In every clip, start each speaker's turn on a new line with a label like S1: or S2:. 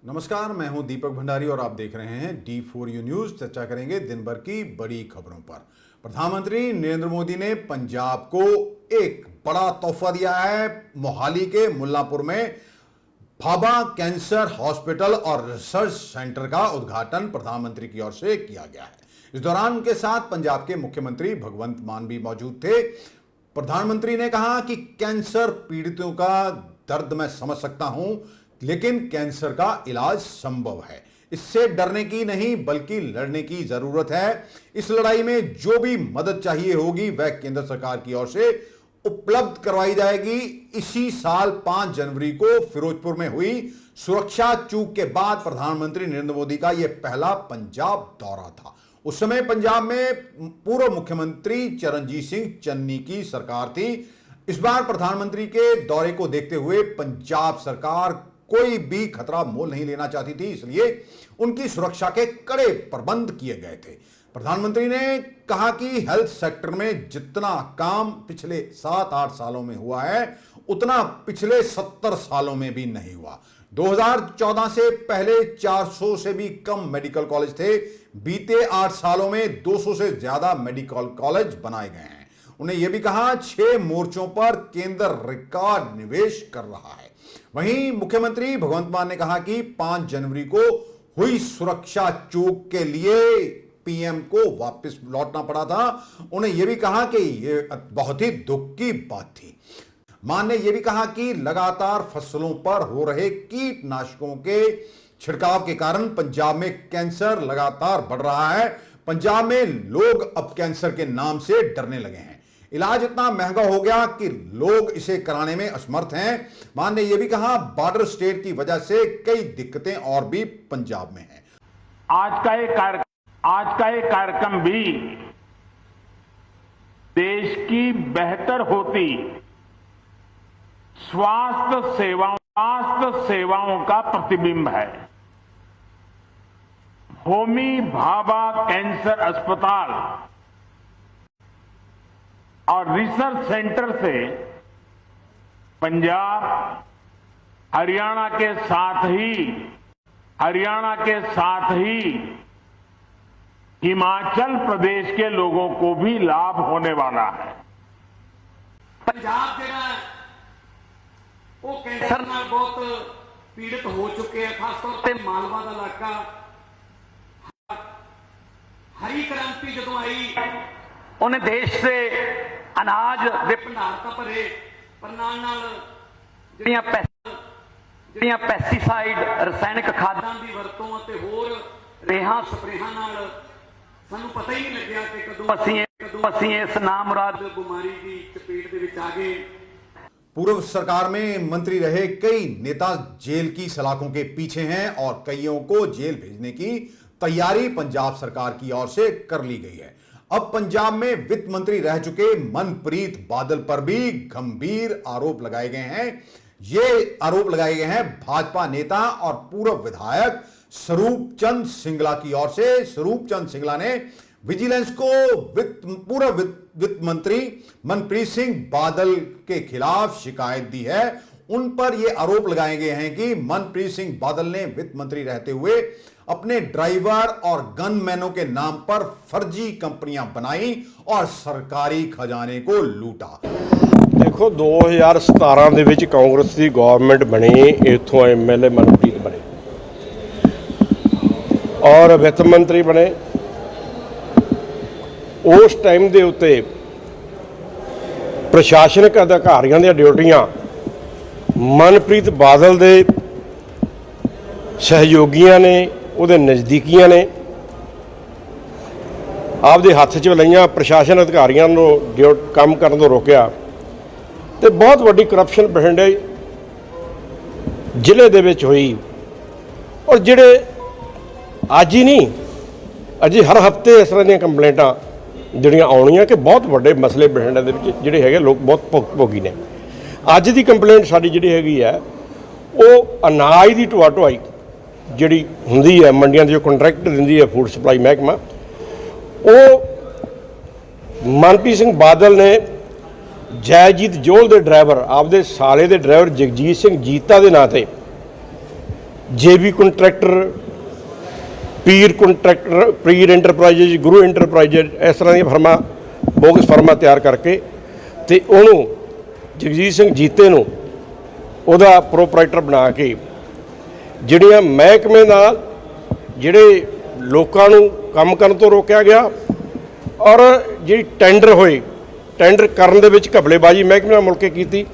S1: नमस्कार, मैं हूं दीपक भंडारी और आप देख रहे हैं D4U न्यूज। चर्चा करेंगे दिन भर की बड़ी खबरों पर। प्रधानमंत्री नरेंद्र मोदी ने पंजाब को एक बड़ा तोहफा दिया है। मोहाली के मुल्लांपुर में भाभा कैंसर हॉस्पिटल और रिसर्च सेंटर का उद्घाटन प्रधानमंत्री की ओर से किया गया है। इस दौरान उनके साथ पंजाब के मुख्यमंत्री भगवंत मान भी मौजूद थे। प्रधानमंत्री ने कहा कि कैंसर पीड़ितों का दर्द मैं समझ सकता हूं, लेकिन कैंसर का इलाज संभव है। इससे डरने की नहीं बल्कि लड़ने की जरूरत है। इस लड़ाई में जो भी मदद चाहिए होगी वह केंद्र सरकार की ओर से उपलब्ध करवाई जाएगी। इसी साल 5 जनवरी को फिरोजपुर में हुई सुरक्षा चूक के बाद प्रधानमंत्री नरेंद्र मोदी का यह पहला पंजाब दौरा था। उस समय पंजाब में पूर्व मुख्यमंत्री चरणजीत सिंह चन्नी की सरकार थी। इस बार प्रधानमंत्री के दौरे को देखते हुए पंजाब सरकार कोई भी खतरा मोल नहीं लेना चाहती थी, इसलिए उनकी सुरक्षा के कड़े प्रबंध किए गए थे। प्रधानमंत्री ने कहा कि हेल्थ सेक्टर में जितना काम पिछले 7-8 सालों में हुआ है उतना पिछले 70 सालों में भी नहीं हुआ। 2014 से पहले 400 से भी कम मेडिकल कॉलेज थे। बीते 8 सालों में 200 से ज्यादा मेडिकल कॉलेज बनाए गए हैं। उन्हें यह भी कहा 6 मोर्चों पर केंद्र रिकॉर्ड निवेश कर रहा है। वहीं मुख्यमंत्री भगवंत मान ने कहा कि 5 जनवरी को हुई सुरक्षा चूक के लिए पीएम को वापस लौटना पड़ा था। उन्हें यह भी कहा कि यह बहुत ही दुख की बात थी। मान ने यह भी कहा कि लगातार फसलों पर हो रहे कीटनाशकों के छिड़काव के कारण पंजाब में कैंसर लगातार बढ़ रहा है। पंजाब में लोग अब कैंसर के नाम से डरने लगे हैं। इलाज इतना महंगा हो गया कि लोग इसे कराने में असमर्थ हैं। मान ने यह भी कहा बॉर्डर स्टेट की वजह से कई दिक्कतें और भी पंजाब में हैं।
S2: आज का एक कार्यक्रम भी देश की बेहतर होती स्वास्थ्य सेवाओं का प्रतिबिंब है। होमी भाभा कैंसर अस्पताल और रिसर्च सेंटर से पंजाब, हरियाणा के साथ ही हिमाचल प्रदेश के लोगों को भी लाभ होने वाला है।
S3: पंजाब ਜਿਹੜਾ ਉਹ ਕੈਂਸਰ ਨਾਲ ਬਹੁਤ ਪੀੜਿਤ ਹੋ ਚੁੱਕੇ ਆ। ਖਾਸ ਤੌਰ ਤੇ ਮਾਲਵਾ ਦਾ ਇਲਾਕਾ। ਹਰੀ ਕ੍ਰਾਂਤੀ ਜਦੋਂ ਆਈ ਉਹਨੇ ਦੇਸ਼ ਦੇ ਅਨਾਜ ਦੇ ਭੰਡਾਰ ਤਾਂ ਭਰੇ, ਪਰ ਨਾਲ ਜਿਹੜੀਆਂ ਪੈਸਟੀਸਾਈਡ ਰਸਾਇਣਿਕ ਖਾਦਾਂ ਦੀ ਵਰਤੋਂ ਅਤੇ ਹੋਰ ਰੇਹਾਂ ਸਪਰੇਹਾਂ ਨਾਲ ਸਾਨੂੰ ਪਤਾ ਹੀ ਨਹੀਂ ਲੱਗਿਆ ਕਿ ਕਦੋਂ ਅਸੀਂ ਇਸ ਨਾਮੁਰਾਦ ਬਿਮਾਰੀ ਦੀ ਚਪੇਟ ਦੇ ਵਿੱਚ ਆ ਗਏ।
S1: पूर्व सरकार में मंत्री रहे कई नेता जेल की सलाखों के पीछे हैं और कईयों को जेल भेजने की तैयारी पंजाब सरकार की ओर से कर ली गई है। अब पंजाब में वित्त मंत्री रह चुके मनप्रीत बादल पर भी गंभीर आरोप लगाए गए हैं। ये आरोप लगाए गए हैं भाजपा नेता और पूर्व विधायक स्वरूप चंद सिंगला की ओर से। स्वरूप चंद सिंगला ने विजिलेंस को पूर्व वित्त मंत्री मनप्रीत सिंह बादल के खिलाफ शिकायत दी है। उन पर यह आरोप लगाए गए हैं कि मनप्रीत सिंह बादल ने वित्त मंत्री रहते हुए अपने ड्राइवर और गनमैनों के नाम पर फर्जी कंपनियां बनाई और सरकारी खजाने को लूटा।
S4: देखो 2017 ਦੇ ਵਿੱਚ ਕਾਂਗਰਸ ਦੀ ਗਵਰਨਮੈਂਟ ਬਣੀ, ਇਥੋਂ ਐਮਐਲਏ ਮਨਪ੍ਰੀਤ ਬਣੇ ਔਰ ਵਿੱਤ ਮੰਤਰੀ ਬਣੇ। उस टाइम के उत्ते प्रशासनिक अधिकारियों दी ड्यूटियां मनप्रीत बादल के सहयोगियों ने, उहदे नज़दीकियां ने आपदे हत्थ च लईआं। प्रशासन अधिकारियों को काम करन तो रोकिया तो बहुत वड्डी करप्शन बठिंडे जिले दे विच हुई। और जिहड़े अज ही नहीं, अजे हर हफ्ते इस तरह दी कंप्लेंटां ਜਿਹੜੀਆਂ ਆਉਣੀਆਂ ਕਿ ਬਹੁਤ ਵੱਡੇ ਮਸਲੇ ਬਠਿੰਡਾ ਦੇ ਵਿੱਚ ਜਿਹੜੇ ਹੈਗੇ ਲੋਕ ਬਹੁਤ ਭੋਗੀ ਨੇ। ਅੱਜ ਦੀ ਕੰਪਲੇਂਟ ਸਾਡੀ ਜਿਹੜੀ ਹੈਗੀ ਹੈ ਉਹ ਅਨਾਜ ਦੀ ਢੋਆ ਢੁਆਈ ਜਿਹੜੀ ਹੁੰਦੀ ਹੈ ਮੰਡੀਆਂ ਦੇ ਜੋ ਕੰਟਰੈਕਟ ਦਿੰਦੀ ਹੈ ਫੂਡ ਸਪਲਾਈ ਮਹਿਕਮਾ, ਉਹ ਮਨਪ੍ਰੀਤ ਸਿੰਘ ਬਾਦਲ ਨੇ ਜੈਜੀਤ ਜੋਲ ਦੇ ਡਰਾਈਵਰ, ਆਪਦੇ ਸਾਲੇ ਦੇ ਡਰਾਈਵਰ ਜਗਜੀਤ ਸਿੰਘ ਜੀਤਾ ਦੇ ਨਾਂ ਤੇ जेबी कंट्रैक्टर, पीर एंटरप्राइजेज, गुरु एंटरप्राइजेज, इस तरह दी फर्मां बोगस फर्मां तैयार करके ते उहनूं जगजीत सिंह जीते नूं ਉਹਦਾ ਪ੍ਰੋਪਰਾਈਟਰ ਬਣਾ ਕੇ ਜਿਹੜੀਆਂ ਮਹਿਕਮੇ ਨਾਲ ਜਿਹੜੇ ਲੋਕਾਂ ਨੂੰ ਕੰਮ ਕਰਨ ਤੋਂ ਰੋਕਿਆ ਗਿਆ ਔਰ ਜਿਹੜੀ ਟੈਂਡਰ ਹੋਏ, ਟੈਂਡਰ ਕਰਨ ਦੇ ਵਿੱਚ ਘਪਲੇਬਾਜ਼ੀ ਮਹਿਕਮੇ ਨਾਲ ਮਿਲ ਕੇ ਕੀਤੀ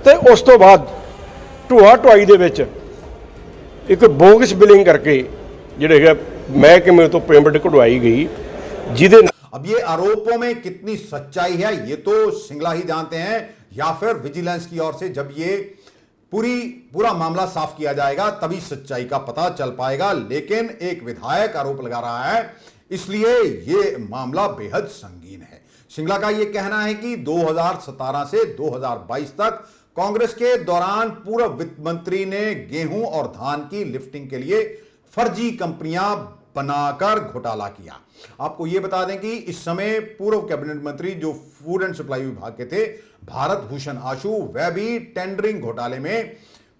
S4: ਤੇ ਉਸ ਤੋਂ ਬਾਅਦ ਢੋਆ ਢੁਆਈ ਦੇ ਵਿੱਚ ਇੱਕ ਬੋਗਸ ਬਿਲਿੰਗ ਕਰਕੇ ਜਿਹੜੇ ਹੈਗਾ महकमे तो पेमेंट कढ़वाई गई जिदे।
S1: अब ये आरोपों में कितनी सच्चाई है ये तो सिंगला ही जानते हैं, या फिर विजिलेंस की ओर से जब ये पूरा मामला साफ किया जाएगा तभी सच्चाई का पता चल पाएगा। लेकिन एक विधायक आरोप लगा रहा है, इसलिए ये मामला बेहद संगीन है। सिंगला का यह कहना है कि 2017 से 2022 तक कांग्रेस के दौरान पूर्व वित्त मंत्री ने गेहूं और धान की लिफ्टिंग के लिए फर्जी कंपनियां बनाकर घोटाला किया। आपको यह बता दें कि इस समय पूर्व कैबिनेट मंत्री जो फूड एंड सप्लाई विभाग के थे, भारत भूषण आशु, वह भी टेंडरिंग घोटाले में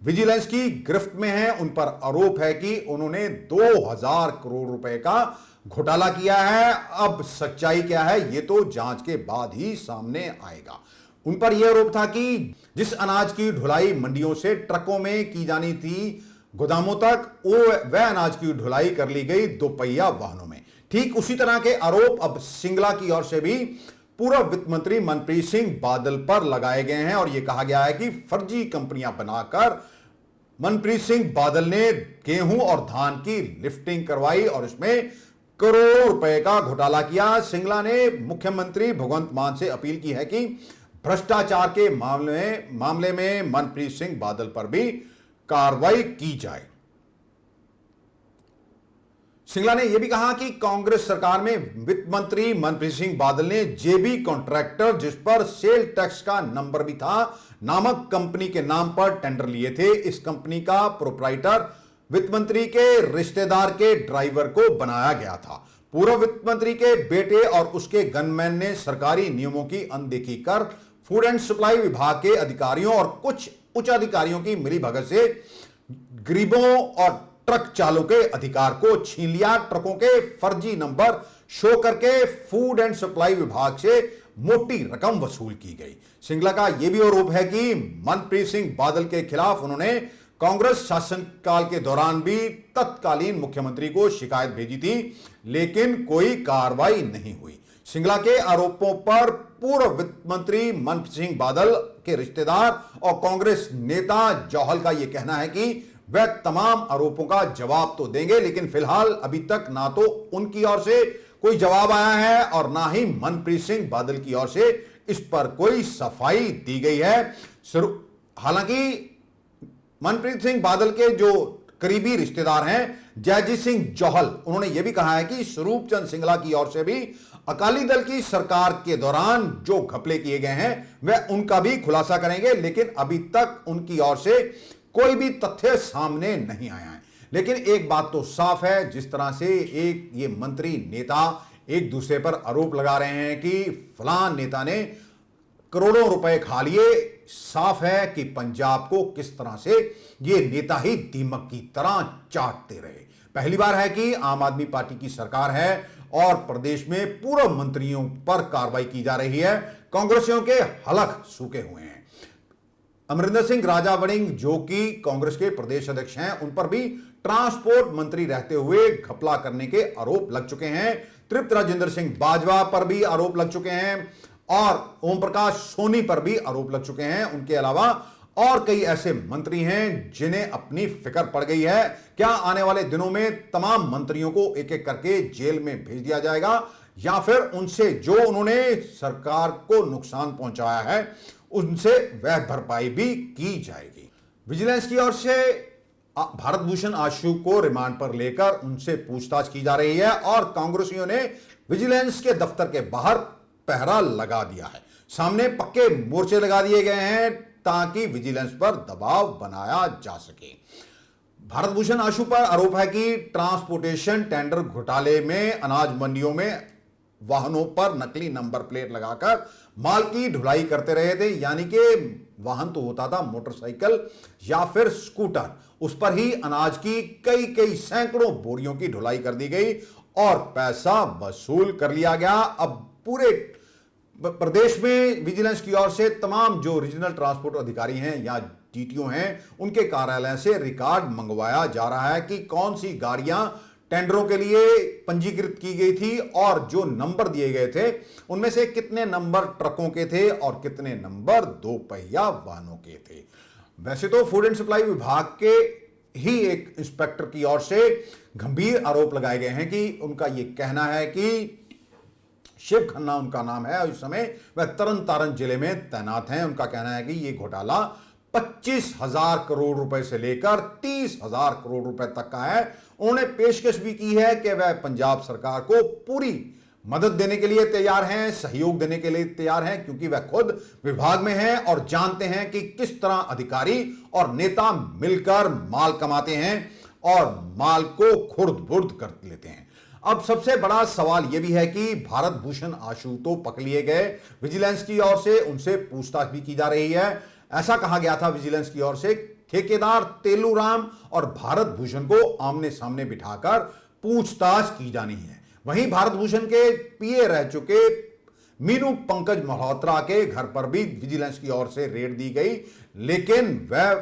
S1: विजिलेंस की गिरफ्त में है। उन पर आरोप है कि उन्होंने 2000 करोड़ रुपए का घोटाला किया है। अब सच्चाई क्या है ये तो जांच के बाद ही सामने आएगा। उन पर यह आरोप था कि जिस अनाज की ढुलाई मंडियों से ट्रकों में की जानी थी गोदामों तक, वह अनाज की ढुलाई कर ली गई दोपहिया वाहनों में। ठीक उसी तरह के आरोप अब सिंगला की ओर से भी पूर्व वित्त मंत्री मनप्रीत सिंह बादल पर लगाए गए हैं और यह कहा गया है कि फर्जी कंपनियां बनाकर मनप्रीत सिंह बादल ने गेहूं और धान की लिफ्टिंग करवाई और इसमें करोड़ों रुपए का घोटाला किया। सिंगला ने मुख्यमंत्री भगवंत मान से अपील की है कि भ्रष्टाचार के मामले में मनप्रीत सिंह बादल पर भी कार्रवाई की जाए। सिंगला ने यह भी कहा कि कांग्रेस सरकार में वित्त मंत्री मनप्रीत सिंह बादल ने जेबी कॉन्ट्रैक्टर, जिस पर सेल टैक्स का नंबर भी था, नामक कंपनी के नाम पर टेंडर लिए थे। इस कंपनी का प्रोप्राइटर वित्त मंत्री के रिश्तेदार के ड्राइवर को बनाया गया था। पूर्व वित्त मंत्री के बेटे और उसके गनमैन ने सरकारी नियमों की अनदेखी कर फूड एंड सप्लाई विभाग के अधिकारियों और कुछ उच्च अधिकारियों की मिलीभगत से गरीबों और ट्रक चालकों के अधिकार को छीन लिया। ट्रकों के फर्जी नंबर शो करके फूड एंड सप्लाई विभाग से मोटी रकम वसूल की गई। सिंगला का यह भी आरोप है कि मनप्रीत सिंह बादल के खिलाफ उन्होंने कांग्रेस शासनकाल के दौरान भी तत्कालीन मुख्यमंत्री को शिकायत भेजी थी, लेकिन कोई कार्रवाई नहीं हुई। सिंगला के आरोपों पर पूर्व वित्त मंत्री मनप्रीत सिंह बादल के रिश्तेदार और कांग्रेस नेता जौहल का यह कहना है कि वह तमाम आरोपों का जवाब तो देंगे, लेकिन फिलहाल अभी तक ना तो उनकी ओर से कोई जवाब आया है और ना ही मनप्रीत सिंह बादल की ओर से इस पर कोई सफाई दी गई है। हालांकि मनप्रीत सिंह बादल के जो करीबी रिश्तेदार हैं जयजीत सिंह जौहल, उन्होंने यह भी कहा है कि स्वरूप चंद सिंगला की ओर से भी अकाली दल की सरकार के दौरान जो घपले किए गए हैं वह उनका भी खुलासा करेंगे, लेकिन अभी तक उनकी ओर से कोई भी तथ्य सामने नहीं आया है। लेकिन एक बात तो साफ है, जिस तरह से ये मंत्री नेता एक दूसरे पर आरोप लगा रहे हैं कि फलां नेता ने करोड़ों रुपए खा लिए, साफ है कि पंजाब को किस तरह से ये नेता ही दीमक की तरह चाटते रहे। पहली बार है कि आम आदमी पार्टी की सरकार है और प्रदेश में पूर्व मंत्रियों पर कार्रवाई की जा रही है। कांग्रेसियों के हलक सूखे हुए हैं। अमरिंदर सिंह राजा वड़िंग, जो कि कांग्रेस के प्रदेश अध्यक्ष हैं, उन पर भी ट्रांसपोर्ट मंत्री रहते हुए घपला करने के आरोप लग चुके हैं। तृप्त राजेंद्र सिंह बाजवा पर भी आरोप लग चुके हैं और ओम प्रकाश सोनी पर भी आरोप लग चुके हैं। उनके अलावा और कई ऐसे मंत्री हैं जिन्हें अपनी फिक्र पड़ गई है। क्या आने वाले दिनों में तमाम मंत्रियों को एक एक करके जेल में भेज दिया जाएगा या फिर उनसे जो उन्होंने सरकार को नुकसान पहुंचाया है उनसे वह भरपाई भी की जाएगी। विजिलेंस की ओर से भारत भूषण आशु को रिमांड पर लेकर उनसे पूछताछ की जा रही है और कांग्रेसियों ने विजिलेंस के दफ्तर के बाहर पहरा लगा दिया है। सामने पक्के मोर्चे लगा दिए गए हैं ताकि विजिलेंस पर दबाव बनाया जा सके। भारत भूषण आशु पर आरोप है कि ट्रांसपोर्टेशन टेंडर घोटाले में अनाज मंडियों में वाहनों पर नकली नंबर प्लेट लगाकर माल की ढुलाई करते रहे थे। यानी कि वाहन तो होता था मोटरसाइकिल या फिर स्कूटर, उस पर ही अनाज की कई कई सैकड़ों बोरियों की ढुलाई कर दी गई और पैसा वसूल कर लिया गया। अब पूरे प्रदेश में विजिलेंस की ओर से तमाम जो रीजनल ट्रांसपोर्ट अधिकारी हैं या टीटीओ हैं, उनके कार्यालय से रिकॉर्ड मंगवाया जा रहा है कि कौन सी गाड़ियां टेंडरों के लिए पंजीकृत की गई थी और जो नंबर दिए गए थे उनमें से कितने नंबर ट्रकों के थे और कितने नंबर दो पहिया वाहनों के थे। वैसे तो फूड एंड सप्लाई विभाग के ही एक इंस्पेक्टर की ओर से गंभीर आरोप लगाए गए हैं कि उनका यह कहना है कि शिव खन्ना उनका नाम है और इस समय वह तरन तारण जिले में तैनात हैं। उनका कहना है कि यह घोटाला 25,000 करोड़ रुपए से लेकर 30,000 करोड़ रुपए तक का है। उन्होंने पेशकश भी की है कि वह पंजाब सरकार को पूरी मदद देने के लिए तैयार हैं, सहयोग देने के लिए तैयार हैं, क्योंकि वह खुद विभाग में हैं और जानते हैं कि किस तरह अधिकारी और नेता मिलकर माल कमाते हैं और माल को खुर्द बुर्द कर लेते हैं। अब सबसे बड़ा सवाल यह भी है कि भारत भूषण आशु तो पकड़ लिए गए विजिलेंस की ओर से, उनसे पूछताछ भी की जा रही है। ऐसा कहा गया था विजिलेंस की ओर से ठेकेदार तेलूराम और भारत भूषण को आमने सामने बिठाकर पूछताछ की जानी है। वहीं भारत भूषण के पीए रह चुके मीनू पंकज मल्होत्रा के घर पर भी विजिलेंस की ओर से रेड दी गई, लेकिन वह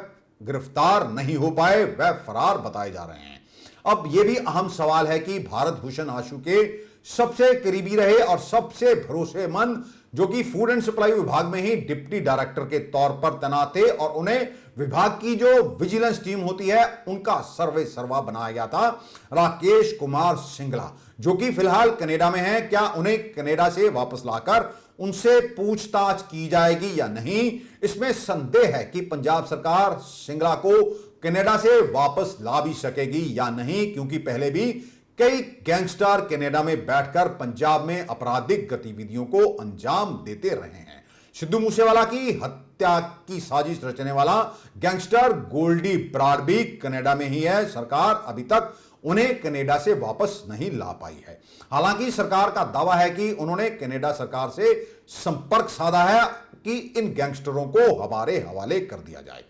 S1: गिरफ्तार नहीं हो पाए, वह फरार बताए जा रहे हैं। अब यह भी अहम सवाल है कि भारत भूषण आशु के सबसे करीबी रहे और सबसे भरोसेमंद, जो कि फूड एंड सप्लाई विभाग में ही डिप्टी डायरेक्टर के तौर पर तैनात थे और उन्हें विभाग की जो विजिलेंस टीम होती है उनका सर्वे सर्वा बनाया गया था, राकेश कुमार सिंगला, जो कि फिलहाल कनाडा में हैं। क्या उन्हें कनाडा से वापस लाकर उनसे पूछताछ की जाएगी या नहीं, इसमें संदेह है कि पंजाब सरकार सिंगला को कनाडा से वापस ला भी सकेगी या नहीं, क्योंकि पहले भी कई गैंगस्टर कनाडा में बैठकर पंजाब में आपराधिक गतिविधियों को अंजाम देते रहे हैं। सिद्धू मूसेवाला की हत्या की साजिश रचने वाला गैंगस्टर गोल्डी ब्राड भी कनाडा में ही है। सरकार अभी तक उन्हें कनाडा से वापस नहीं ला पाई है। हालांकि सरकार का दावा है कि उन्होंने कनाडा सरकार से संपर्क साधा है कि इन गैंगस्टरों को हमारे हवाले कर दिया जाए।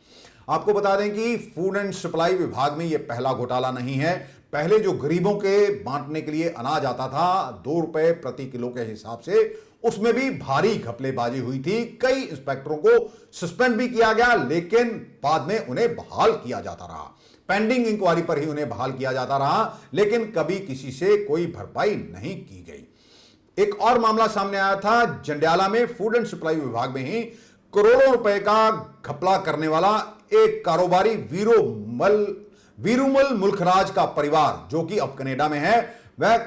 S1: आपको बता दें कि फूड एंड सप्लाई विभाग में यह पहला घोटाला नहीं है। पहले जो गरीबों के बांटने के लिए अनाज आता था 2 रुपए प्रति किलो के हिसाब से, उसमें भी भारी घपलेबाजी हुई थी। कई इंस्पेक्टरों को सस्पेंड भी किया गया, लेकिन बाद में उन्हें बहाल किया जाता रहा। पेंडिंग इंक्वायरी पर ही उन्हें बहाल किया जाता रहा, लेकिन कभी किसी से कोई भरपाई नहीं की गई। एक और मामला सामने आया था जंडियाला में। फूड एंड सप्लाई विभाग में ही करोड़ों रुपए का घपला करने वाला एक कारोबारी वीरूमल मुल्खराज का परिवार, जो कि अब कनाडा में है, वह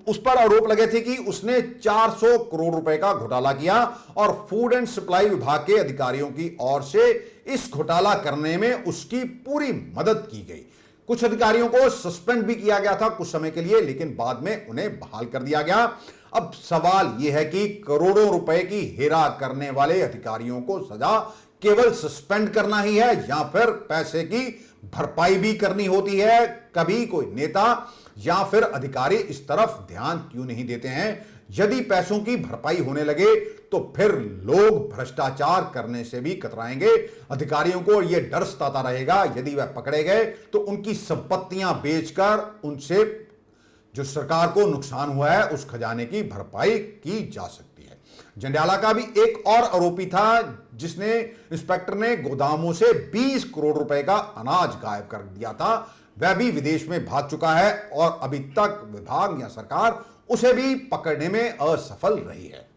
S1: उस पर आरोप लगे थे कि उसने 400 करोड़ रुपए का घोटाला किया और फूड एंड सप्लाई विभाग के अधिकारियों की ओर से इस घोटाला करने में उसकी पूरी मदद की गई। कुछ अधिकारियों को सस्पेंड भी किया गया था कुछ समय के लिए, लेकिन बाद में उन्हें बहाल कर दिया गया। अब सवाल यह है कि करोड़ों रुपए की हेरा करने वाले अधिकारियों को सजा केवल सस्पेंड करना ही है या फिर पैसे की भरपाई भी करनी होती है? कभी कोई नेता या फिर अधिकारी इस तरफ ध्यान क्यों नहीं देते हैं? यदि पैसों की भरपाई होने लगे तो फिर लोग भ्रष्टाचार करने से भी कतराएंगे। अधिकारियों को यह डर सताता रहेगा, यदि वह पकड़े गए तो उनकी संपत्तियां बेचकर उनसे जो सरकार को नुकसान हुआ है उस खजाने की भरपाई की जा सकती है। जंडियाला का भी एक और आरोपी था जिसने इंस्पेक्टर ने गोदामों से 20 करोड़ रुपए का अनाज गायब कर दिया था। वह भी विदेश में भाग चुका है और अभी तक विभाग या सरकार उसे भी पकड़ने में असफल रही है।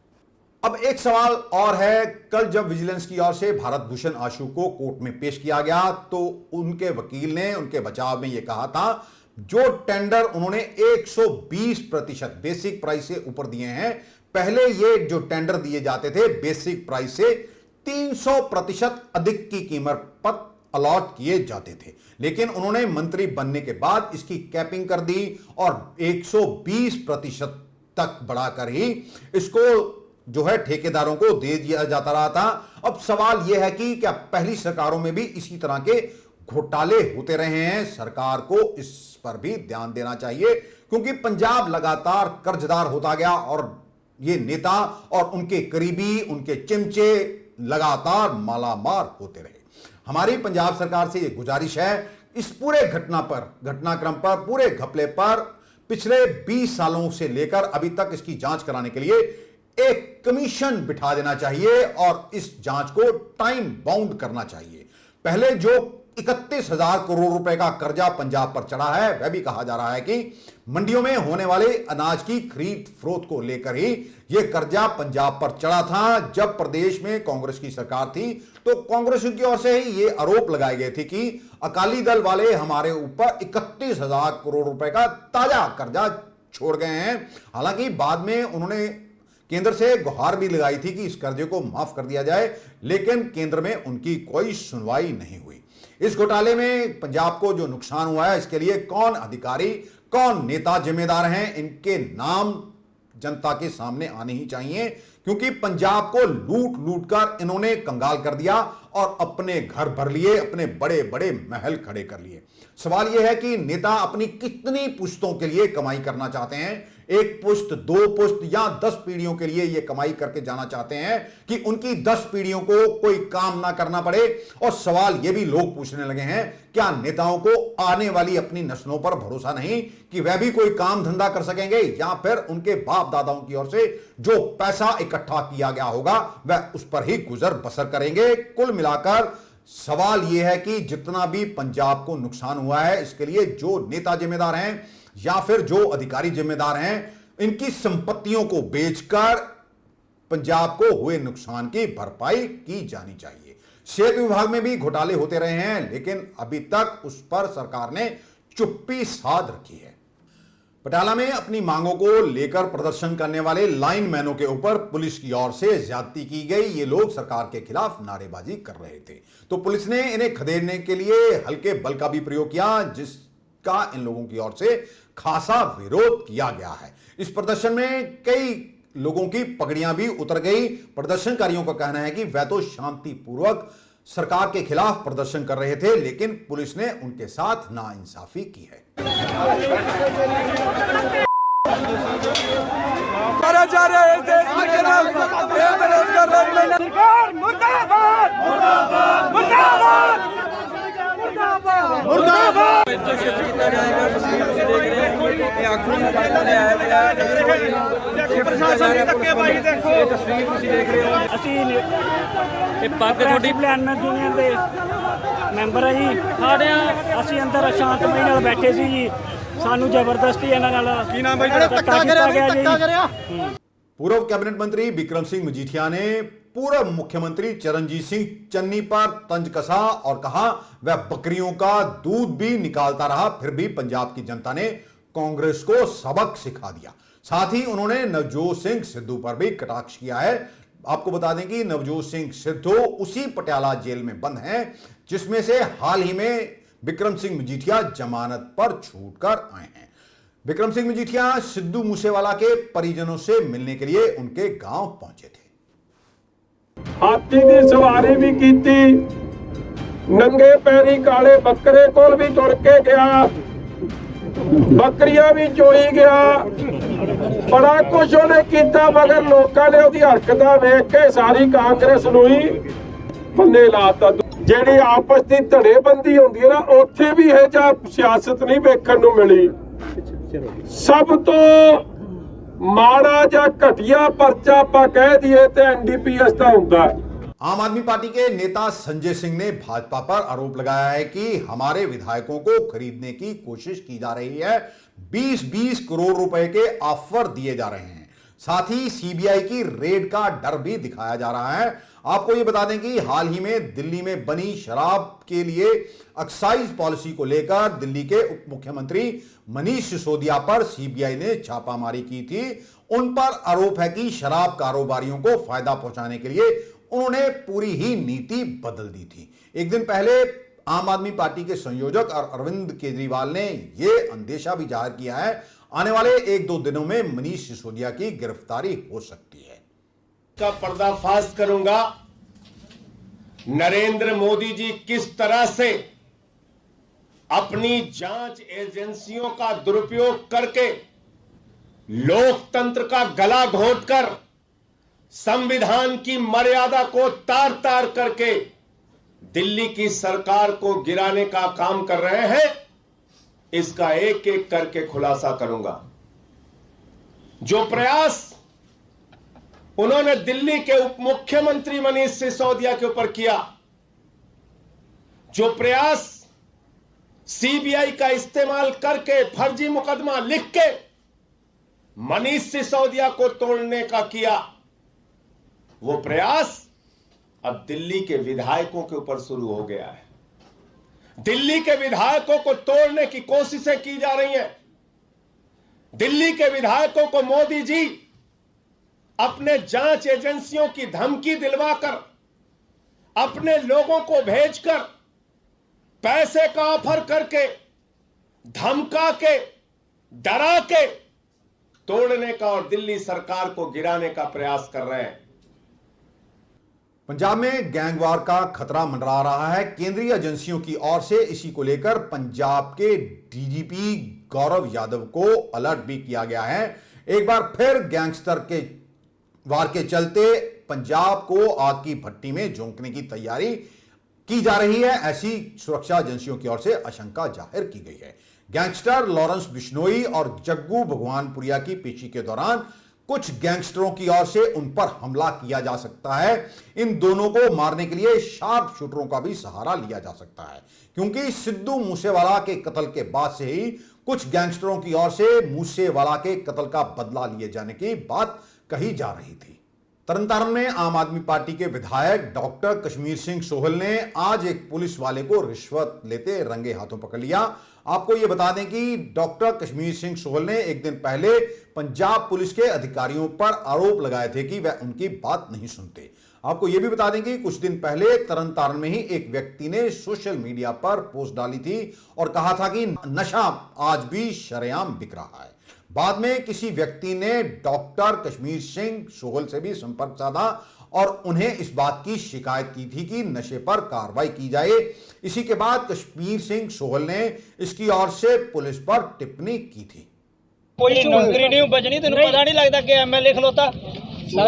S1: अब एक सवाल और है, कल जब विजिलेंस की ओर से भारत भूषण आशु को कोर्ट में पेश किया गया तो उनके वकील ने उनके बचाव में यह कहा था जो टेंडर उन्होंने 120% बेसिक प्राइस से ऊपर दिए हैं, पहले ये जो टेंडर दिए जाते थे बेसिक प्राइस से 300% अधिक की कीमत पर अलॉट किए जाते थे, लेकिन उन्होंने मंत्री बनने के बाद इसकी कैपिंग कर दी और 120% तक बढ़ाकर ही इसको जो है ठेकेदारों को दे दिया जाता रहा था। अब सवाल यह है कि क्या पहली सरकारों में भी इसी तरह के घोटाले होते रहे हैं, सरकार को इस पर भी ध्यान देना चाहिए, क्योंकि पंजाब लगातार कर्जदार होता गया और ये नेता और उनके करीबी, उनके चिमचे लगातार मालामाल होते रहे। हमारी पंजाब सरकार से ये गुजारिश है, इस पूरे घटनाक्रम पर, पूरे घपले पर पिछले 20 सालों से लेकर अभी तक इसकी जांच कराने के लिए एक कमीशन बिठा देना चाहिए और इस जांच को टाइम बाउंड करना चाहिए। पहले जो 31,000 करोड़ रुपए का कर्जा पंजाब पर चढ़ा है, वह भी कहा जा रहा है कि मंडियों में होने वाले अनाज की खरीद फरोख्त को लेकर ही यह कर्जा पंजाब पर चढ़ा था। जब प्रदेश में कांग्रेस की सरकार थी तो कांग्रेस की ओर से ही यह आरोप लगाए गए थे कि अकाली दल वाले हमारे ऊपर 31,000 करोड़ रुपए का ताजा कर्जा छोड़ गए हैं। हालांकि बाद में उन्होंने केंद्र से गुहार भी लगाई थी कि इस कर्जे को माफ कर दिया जाए, लेकिन केंद्र में उनकी कोई सुनवाई नहीं हुई। इस घोटाले में पंजाब को जो नुकसान हुआ है, इसके लिए कौन अधिकारी, कौन नेता जिम्मेदार हैं, इनके नाम जनता के सामने आने ही चाहिए, क्योंकि पंजाब को लूट लूट कर इन्होंने कंगाल कर दिया और अपने घर भर लिए, अपने बड़े बड़े महल खड़े कर लिए। सवाल यह है कि नेता अपनी कितनी पुश्तों के लिए कमाई करना चाहते हैं? एक पुश्त, 2 पुश्त या 10 पीढ़ियों के लिए यह कमाई करके जाना चाहते हैं कि उनकी 10 पीढ़ियों को कोई काम ना करना पड़े? और सवाल यह भी लोग पूछने लगे हैं, क्या नेताओं को आने वाली अपनी नस्लों पर भरोसा नहीं कि वह भी कोई काम धंधा कर सकेंगे, या फिर उनके बाप दादाओं की ओर से जो पैसा इकट्ठा किया गया होगा वह उस पर ही गुजर बसर करेंगे? कुल मिलाकर सवाल यह है कि जितना भी पंजाब को नुकसान हुआ है, इसके लिए जो नेता जिम्मेदार हैं या फिर जो अधिकारी जिम्मेदार हैं, इनकी संपत्तियों को बेचकर पंजाब को हुए नुकसान की भरपाई की जानी चाहिए। सेहत विभाग में भी घोटाले होते रहे हैं, लेकिन अभी तक उस पर सरकार ने चुप्पी साध रखी है। पटियाला में अपनी मांगों को लेकर प्रदर्शन करने वाले लाइनमैनों के ऊपर पुलिस की ओर से ज्यादती की गई। ये लोग सरकार के खिलाफ नारेबाजी कर रहे थे, तो पुलिस ने इन्हें खदेड़ने के लिए हल्के बल का भी प्रयोग किया, जिसका इन लोगों की ओर से खासा विरोध किया गया है। इस प्रदर्शन में कई लोगों की पगड़ियां भी उतर गई। प्रदर्शनकारियों का कहना है कि वह तो शांतिपूर्वक सरकार के खिलाफ प्रदर्शन कर रहे थे, लेकिन पुलिस ने उनके साथ नाइंसाफी की है।
S5: सरकार मुर्दाबाद मुर्दाबाद मुर्दाबाद मुर्दाबाद। प्रशासन की धक्केबाजी देखो,
S6: पग थोड़ी
S5: प्लानमैन यूनियन ਦੇ ਮੈਂਬਰ ਹੈ ਜੀ। ਸਾਡੇ ਅਸੀਂ ਅੰਦਰ ਸ਼ਾਂਤਮਈ ਨਾਲ ਬੈਠੇ ਸੀ ਜੀ, ਸਾਨੂੰ ਜ਼ਬਰਦਸਤੀ ਇਹਨਾਂ ਨਾਲ ਕੀ ਨਾਮ ਬਾਈ ਧੱਕਾ ਕਰਿਆ ਜੀ।
S1: पूर्व कैबिनेट मंत्री बिक्रम सिंह मजीठिया ने पूर्व मुख्यमंत्री चरणजीत सिंह चन्नी पर तंज कसा और कहा वह बकरियों का दूध भी निकालता रहा, फिर भी पंजाब की जनता ने कांग्रेस को सबक सिखा दिया। साथ ही उन्होंने नवजोत सिंह सिद्धू पर भी कटाक्ष किया है। आपको बता दें कि नवजोत सिंह सिद्धू उसी पटियाला जेल में बंद हैं जिसमें से हाल ही में बिक्रम सिंह मजीठिया जमानत पर छूटकर आए हैं। बिक्रम सिंह मजीठिया सिद्धू मूसेवाला के परिजनों से मिलने के लिए उनके गांव पहुंचे थे।
S7: हाथी की सवारी भी की, नंगे पैरी काले बकरे कोल भी तुर के गया, बकरियां भी चोई गया, बड़ा कुछ उन्हें किया, मगर लोगों ने उसकी हरकत वेख के सारी कांग्रेस नूं ही बंदे लाता। जिहड़ी आपस की धड़ेबंदी होंदी है ना, उत्थे भी यह जिहा सियासत नहीं वेखण नूं मिली। सब तो माड़ा जा घटिया परचा आपां कह दिए तो NDPS का हुंदा है।
S1: आम आदमी पार्टी के नेता संजय सिंह ने भाजपा पर आरोप लगाया है कि हमारे विधायकों को खरीदने की कोशिश की जा रही है, 20-20 करोड़ रुपए के ऑफर दिए जा रहे हैं। साथ ही CBI की रेड का डर भी दिखाया जा रहा है। आपको यह बता दें कि हाल ही में दिल्ली में बनी शराब के लिए एक्साइज पॉलिसी को लेकर दिल्ली के उप मुख्यमंत्री मनीष सिसोदिया पर CBI ने छापामारी की थी। उन पर आरोप है कि शराब कारोबारियों को फायदा पहुंचाने के लिए उन्होंने पूरी ही नीति बदल दी थी। एक दिन पहले आम आदमी पार्टी के संयोजक और अरविंद केजरीवाल ने यह अंदेशा भी जाहिर किया है, आने वाले 1-2 दिनों में मनीष सिसोदिया की गिरफ्तारी हो सकती है।
S8: का पर्दाफाश करूंगा, नरेंद्र मोदी जी किस तरह से अपनी जांच एजेंसियों का दुरुपयोग करके लोकतंत्र का गला घोंटकर संविधान की मर्यादा को तार तार करके दिल्ली की सरकार को गिराने का काम कर रहे हैं, इसका एक एक करके खुलासा करूंगा। जो प्रयास उन्होंने दिल्ली के उप मुख्यमंत्री मनीष सिसोदिया के ऊपर किया, जो प्रयास सीबीआई का इस्तेमाल करके फर्जी मुकदमा लिख के मनीष सिसोदिया को तोड़ने का किया, वो प्रयास अब दिल्ली के विधायकों के ऊपर शुरू हो गया है। दिल्ली के विधायकों को तोड़ने की कोशिशें की जा रही हैं। दिल्ली के विधायकों को मोदी जी अपने जांच एजेंसियों की धमकी दिलवाकर, अपने लोगों को भेजकर, पैसे का ऑफर करके, धमका के, डरा के तोड़ने का और दिल्ली सरकार को गिराने का प्रयास कर रहे हैं।
S1: पंजाब में गैंगवार का खतरा मंडरा रहा है। केंद्रीय एजेंसियों की ओर से इसी को लेकर पंजाब के डीजीपी गौरव यादव को अलर्ट भी किया गया है। एक बार फिर गैंगस्टर के वार के चलते पंजाब को आग की भट्टी में झोंकने की तैयारी की जा रही है, ऐसी सुरक्षा एजेंसियों की ओर से आशंका जाहिर की गई है। गैंगस्टर लॉरेंस बिश्नोई और जग्गू भगवानपुरिया की पेशी के दौरान कुछ गैंगस्टरों की ओर से उन पर हमला किया जा सकता है। इन दोनों को मारने के लिए शार्प शूटरों का भी सहारा लिया जा सकता है, क्योंकि सिद्धू मूसेवाला के कत्ल के बाद से ही कुछ गैंगस्टरों की ओर से मूसेवाला के कत्ल का बदला लिए जाने की बात कही जा रही थी। तरनतारन में आम आदमी पार्टी के विधायक डॉक्टर कश्मीर सिंह सोहल ने आज एक पुलिस वाले को रिश्वत लेते रंगे हाथों पकड़ लिया। आपको यह बता दें कि डॉक्टर कश्मीर सिंह सोहल ने एक दिन पहले पंजाब पुलिस के अधिकारियों पर आरोप लगाए थे कि वह उनकी बात नहीं सुनते। आपको यह भी बता दें कि कुछ दिन पहले तरनतारन में ही एक व्यक्ति ने सोशल मीडिया पर पोस्ट डाली थी और कहा था कि नशा आज भी शरेआम बिक रहा है। बाद में किसी व्यक्ति ने डॉक्टर कश्मीर सिंह सोहल से भी संपर्क साधा और उन्हें इस बात की शिकायत की थी कि नशे पर कार्रवाई की जाए। इसी के बाद कश्मीर सिंह सोहल ने इसकी ओर से पुलिस पर टिप्पणी की थी।
S5: कोई नौकरी नहीं बचनी, तेन पता नहीं लगता कि एमएलए खलोता फिर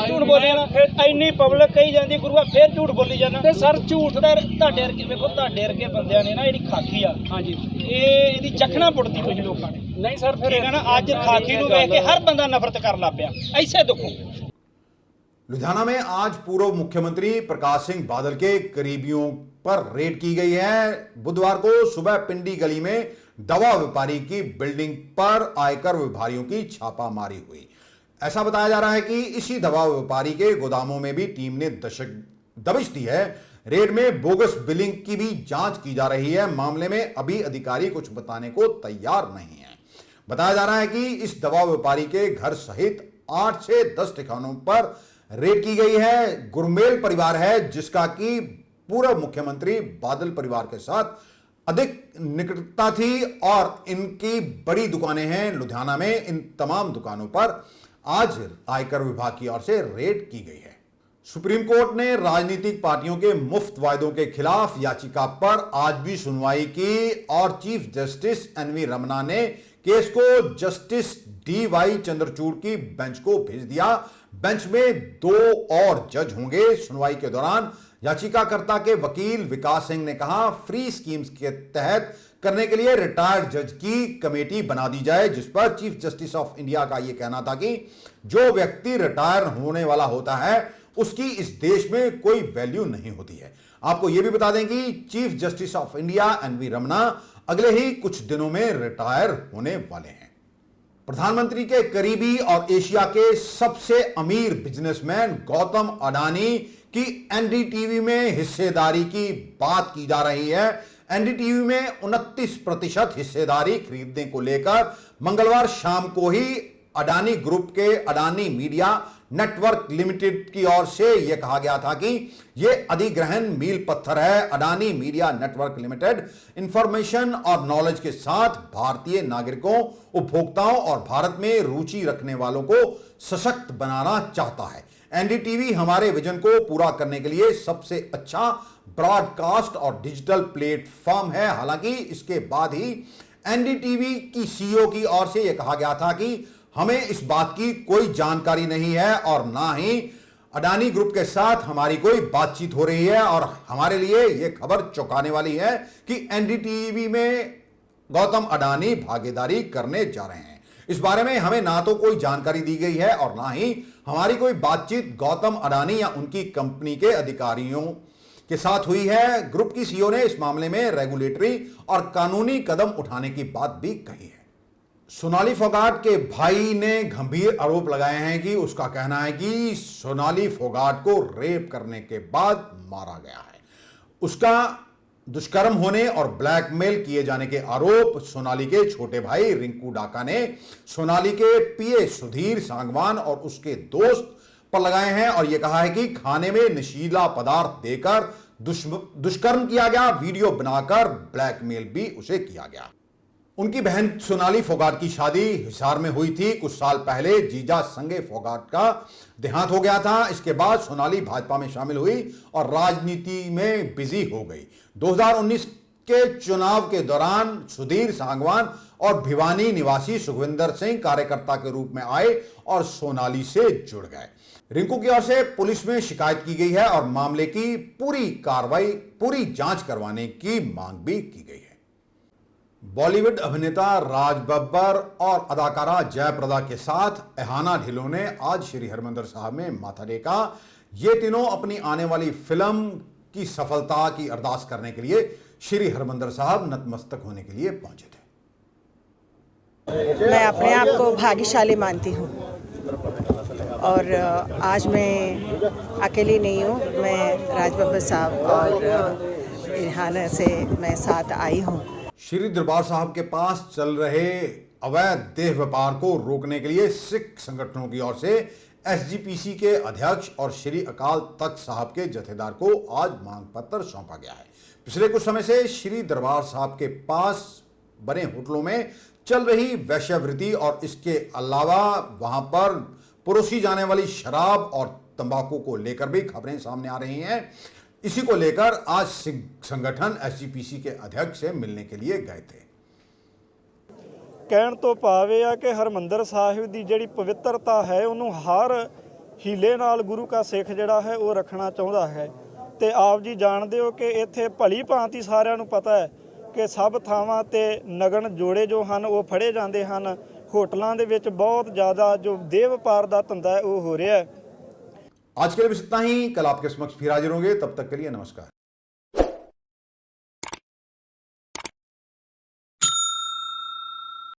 S5: झूठ बोलिया ना, इन्नी पब्लिक कही जाती गुरुआ फिर झूठ बोली जाना। सर झूठ ਤੁਹਾਡੇ ਵਰਗੇ ਵੇਖੋ, ਤੁਹਾਡੇ ਵਰਗੇ ਬੰਦਿਆਂ ਨੇ ਨਾ ਜਿਹੜੀ ਖਾਕੀ ਆ, ਹਾਂਜੀ ਇਹਦੀ ਚਖਣਾ ਪੁੱਟਦੀ ਤੁਸੀਂ ਲੋਕਾਂ ਨੇ। ਨਹੀਂ ਸਰ ਫਿਰ ਇਹ ਨਾ ਅੱਜ ਖਾਕੀ ਨੂੰ ਵੇਖ ਕੇ ਹਰ ਬੰਦਾ ਨਫ਼ਰਤ ਕਰਨ ਲੱਗ ਪਿਆ। ऐसे दुखों
S1: लुधियाना में आज पूर्व मुख्यमंत्री प्रकाश सिंह बादल के करीबियों पर रेड की गई है। बुधवार को सुबह पिंडी गली में दवा व्यापारी की बिल्डिंग पर आयकर विभागियों की छापामारी हुई। ऐसा बताया जा रहा है कि इसी दवा व्यापारी के गोदामों में भी टीम ने दबिश दी है। रेड में बोगस बिलिंग की भी जांच की जा रही है। मामले में अभी अधिकारी कुछ बताने को तैयार नहीं है। बताया जा रहा है कि इस दवा व्यापारी के घर सहित 8 से 10 ठिकानों पर रेड की गई है। गुरमेल परिवार है जिसका कि पूर्व मुख्यमंत्री बादल परिवार के साथ अधिक निकटता थी और इनकी बड़ी दुकानें हैं लुधियाना में। इन तमाम दुकानों पर आज आयकर विभाग की ओर से रेड की गई है। सुप्रीम कोर्ट ने राजनीतिक पार्टियों के मुफ्त वायदों के खिलाफ याचिका पर आज भी सुनवाई की और चीफ जस्टिस एनवी रमना ने केस को जस्टिस डी.वाई. चंद्रचूड़ की बेंच को भेज दिया। बेंच में 2 और जज होंगे। सुनवाई के दौरान याचिकाकर्ता के वकील विकास सिंह ने कहा, फ्री स्कीम्स के तहत करने के लिए रिटायर्ड जज की कमेटी बना दी जाए, जिस पर चीफ जस्टिस ऑफ इंडिया का यह कहना था कि जो व्यक्ति रिटायर होने वाला होता है उसकी इस देश में कोई वैल्यू नहीं होती है। आपको यह भी बता दें कि chief justice of India NV Ramana अगले ही कुछ दिनों में रिटायर होने वाले हैं। प्रधानमंत्री के करीबी और एशिया के सबसे अमीर बिजनेसमैन गौतम अडानी की एनडीटीवी में हिस्सेदारी की बात की जा रही है। एनडीटीवी में 29% हिस्सेदारी खरीदने को लेकर मंगलवार शाम को ही अडानी ग्रुप के अडानी मीडिया नेटवर्क लिमिटेड की ओर से यह कहा गया था कि यह अधिग्रहण मील पत्थर है। Adani media network limited information और नॉलेज के साथ भारतीय नागरिकों, उपभोक्ताओं और भारत में रुचि रखने वालों को सशक्त बनाना चाहता है। एनडीटीवी हमारे विजन को पूरा करने के लिए सबसे अच्छा ब्रॉडकास्ट और डिजिटल प्लेटफॉर्म है। हालांकि इसके बाद ही एनडीटीवी की सीईओ की ओर से यह कहा गया था कि हमें इस बात की कोई जानकारी नहीं है और ना ही अडानी ग्रुप के साथ हमारी कोई बातचीत हो रही है, और हमारे लिए यह खबर चौंकाने वाली है कि एनडीटीवी में गौतम अडानी भागीदारी करने जा रहे हैं। इस बारे में हमें ना तो कोई जानकारी दी गई है और ना ही हमारी कोई बातचीत गौतम अडानी या उनकी कंपनी के अधिकारियों के साथ हुई है। ग्रुप की सीईओ ने इस मामले में रेगुलेटरी और कानूनी कदम उठाने की बात भी कही है। सोनाली फोगाट के भाई ने गंभीर आरोप लगाए हैं कि उसका कहना है कि सोनाली फोगाट को रेप करने के बाद मारा गया है। उसका दुष्कर्म होने और ब्लैकमेल किए जाने के आरोप सोनाली के छोटे भाई रिंकू डाका ने सोनाली के पीए सुधीर सांगवान और उसके दोस्त पर लगाए हैं और यह कहा है कि खाने में नशीला पदार्थ देकर दुष्कर्म किया गया, वीडियो बनाकर ब्लैकमेल भी उसे किया गया। उनकी बहन सोनाली फोगाट की शादी हिसार में हुई थी। कुछ साल पहले जीजा संगे फोगाट का देहांत हो गया था। इसके बाद सोनाली भाजपा में शामिल हुई और राजनीति में बिजी हो गई। 2019 के चुनाव के दौरान सुधीर सांगवान और भिवानी निवासी सुखविंदर सिंह कार्यकर्ता के रूप में आए और सोनाली से जुड़ गए। रिंकू की ओर से पुलिस में शिकायत की गई है और मामले की पूरी जांच करवाने की मांग भी की गई है। बॉलीवुड अभिनेता राज बब्बर और अदाकारा जयप्रदा के साथ एहाना ढिल्लों ने आज श्री हरमंदिर साहब में माथा टेका। ये तीनों अपनी आने वाली फिल्म की सफलता की अरदास करने के लिए श्री हरमंदिर साहब नतमस्तक होने के लिए पहुंचे थे।
S9: मैं अपने आप को भाग्यशाली मानती हूँ और आज मैं अकेली नहीं हूँ। मैं राज बब्बर साहब और एहाना से मैं साथ आई हूँ।
S1: श्री दरबार साहब के पास चल रहे अवैध देह व्यापार को रोकने के लिए सिख संगठनों की ओर से एसजीपीसी के अध्यक्ष और श्री अकाल तख्त साहब के जथेदार को आज मांग पत्र सौंपा गया है। पिछले कुछ समय से श्री दरबार साहब के पास बने होटलों में चल रही वैश्यावृत्ति और इसके अलावा वहां पर परोसी जाने वाली शराब और तंबाकू को लेकर भी खबरें सामने आ रही हैं। इसी को लेकर आज सिख संगठन एसजीपीसी के अध्यक्ष से मिलने के लिए गए थे।
S5: ਕਹਿਣ ਤੋਂ ਭਾਵ ਆ ਕਿ ਹਰਮੰਦਰ ਸਾਹਿਬ ਦੀ ਜਿਹੜੀ ਪਵਿੱਤਰਤਾ ਹੈ ਉਹਨੂੰ ਹਰ ਹੀਲੇ ਨਾਲ ਗੁਰੂ ਕਾ ਸਿੱਖ ਜਿਹੜਾ ਹੈ ਉਹ ਰੱਖਣਾ ਚਾਹੁੰਦਾ ਹੈ ਤੇ ਆਪ ਜੀ ਜਾਣਦੇ ਹੋ ਕਿ ਇੱਥੇ ਭਲੀ ਭਾਂਤੀ ਸਾਰਿਆਂ ਨੂੰ ਪਤਾ ਹੈ ਕਿ ਸਭ ਥਾਵਾਂ ਤੇ ਨਗਨ ਜੋੜੇ ਜੋ ਹਨ ਉਹ ਫੜੇ ਜਾਂਦੇ ਹਨ। ਹੋਟਲਾਂ ਦੇ ਵਿੱਚ ਬਹੁਤ ਜ਼ਿਆਦਾ ਜੋ ਦੇਹ ਵਪਾਰ ਦਾ ਧੰਦਾ ਹੈ ਉਹ ਹੋ ਰਿਹਾ है।
S1: आज के लिए बस इतना ही। कल आपके समक्ष फिर हाजिर होंगे। तब तक के लिए नमस्कार।